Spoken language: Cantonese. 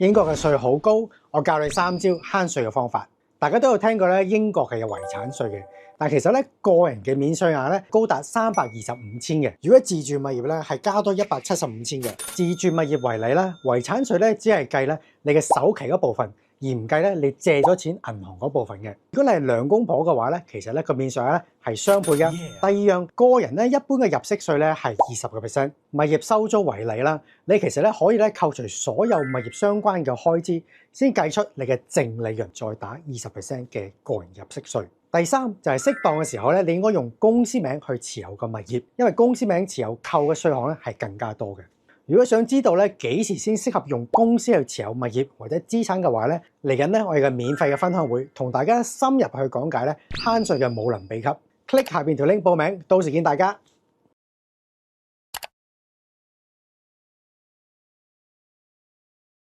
英國嘅稅好高，我教你3招慳稅嘅方法。大家都有聽過咧，英國係有遺產稅嘅，但其實咧個人嘅免稅額咧高達325千嘅。如果自住物業咧係加多175千嘅。自住物業為例啦，遺產稅咧只係計咧你嘅首期嗰部分，而唔計咧你借咗錢銀行嗰部分嘅。如果你係兩公婆嘅話咧，其實咧個免稅額咧係雙倍嘅。第二樣，個人咧一般嘅入息稅咧係20%。物業收租為例啦，你其實咧可以咧扣除所有物業相關嘅開支，先計出你嘅淨利潤，再打20%嘅個人入息稅。第三就係適當嘅時候咧，你應該用公司名去持有個物業，因為公司名持有扣嘅稅項咧係更加多嘅。如果想知道咧幾時先適合用公司去持有物業或者資產嘅話咧，嚟緊咧我哋嘅免費嘅分享會同大家深入去講解咧慳稅嘅武林秘笈。click 下邊條 link 報名，到時見大家。